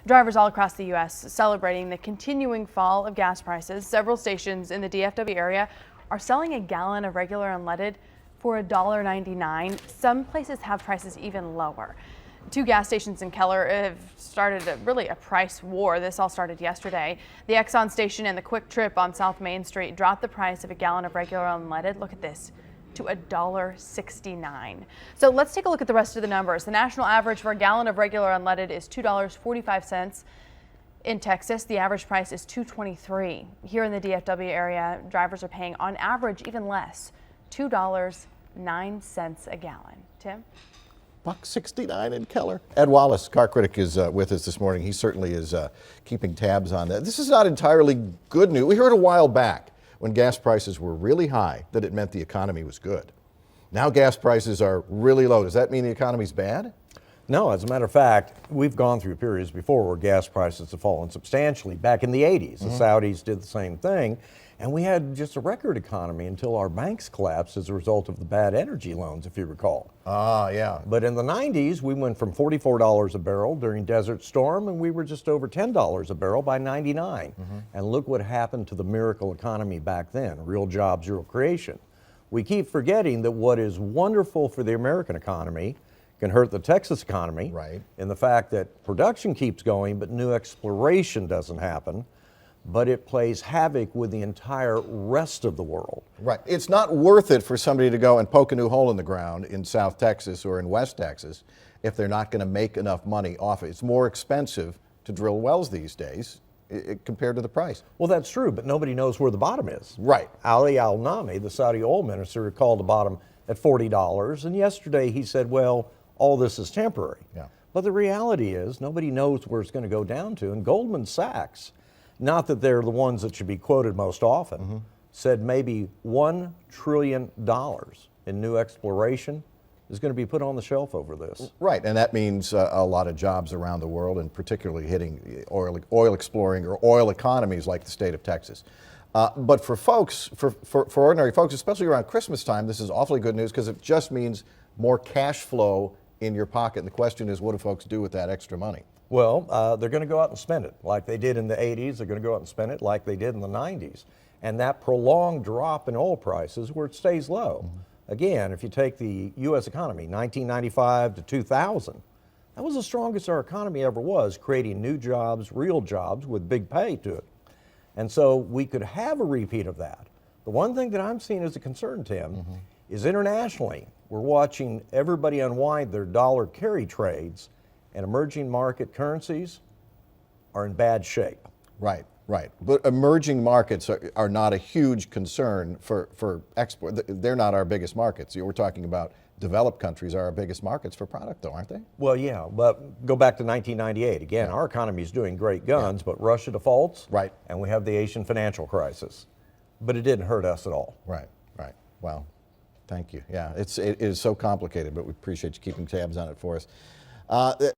Drivers all across the U.S. celebrating the continuing fall of gas prices. Several stations in the DFW area are selling a gallon of regular unleaded for $1.99. Some places have prices even lower. Two gas stations in Keller have started a price war. This all started yesterday. The Exxon station and the Quick Trip on South Main Street dropped the price of a gallon of regular unleaded. Look at this, to $1.69. So let's take a look at the rest of the numbers. The national average for a gallon of regular unleaded is $2.45. In Texas, the average price is $2.23. Here in the DFW area, drivers are paying on average even less, $2.09 a gallon. Tim? $1.69 in Keller. Ed Wallace, car critic, is with us this morning. He certainly is keeping tabs on that. This is not entirely good news. We heard a while back when gas prices were really high that it meant the economy was good. Now gas prices are really low. Does that mean the economy's bad? No, as a matter of fact, we've gone through periods before where gas prices have fallen substantially. Back in the 80s, the Saudis did the same thing, and we had just a record economy until our banks collapsed as a result of the bad energy loans, if you recall. Yeah. But in the 90s, we went from $44 a barrel during Desert Storm, and we were just over $10 a barrel by 99. And look what happened to the miracle economy back then, real jobs, real creation. We keep forgetting that what is wonderful for the American economy can hurt the Texas economy. Right. In the fact that production keeps going, but new exploration doesn't happen. But it plays havoc with the entire rest of the world. Right. It's not worth it for somebody to go and poke a new hole in the ground in South Texas or in West Texas if they're not going to make enough money off it. It's more expensive to drill wells these days compared to the price. Well, that's true, but nobody knows where the bottom is. Right. Ali Al-Nami, the Saudi oil minister, called the bottom at $40, and yesterday he said, well, all this is temporary. Yeah. But the reality is nobody knows where it's going to go down to, and Goldman Sachs, not that they're the ones that should be quoted most often, said maybe $1 trillion in new exploration is going to be put on the shelf over this. Right, and that means a lot of jobs around the world, and particularly hitting oil exploring or oil economies like the state of Texas. But for folks, for ordinary folks, especially around Christmas time, this is awfully good news because it just means more cash flow in your pocket. And the question is, what do folks do with that extra money? Well, they're going to go out and spend it like they did in the 80s. They're going to go out and spend it like they did in the 90s. And that prolonged drop in oil prices where it stays low. Again, if you take the U.S. economy, 1995 to 2000, that was the strongest our economy ever was, creating new jobs, real jobs with big pay to it. And so we could have a repeat of that. The one thing that I'm seeing as a concern, Tim, is internationally, we're watching everybody unwind their dollar carry trades, and emerging market currencies are in bad shape. Right, right. But emerging markets are not a huge concern for export. They're not our biggest markets. We're talking about developed countries are our biggest markets for product, though, aren't they? Well, yeah, but go back to 1998. Again, our economy is doing great guns, but Russia defaults, Right. and we have the Asian financial crisis. But it didn't hurt us at all. Right, right. Well, thank you. Yeah, it is so complicated, but we appreciate you keeping tabs on it for us.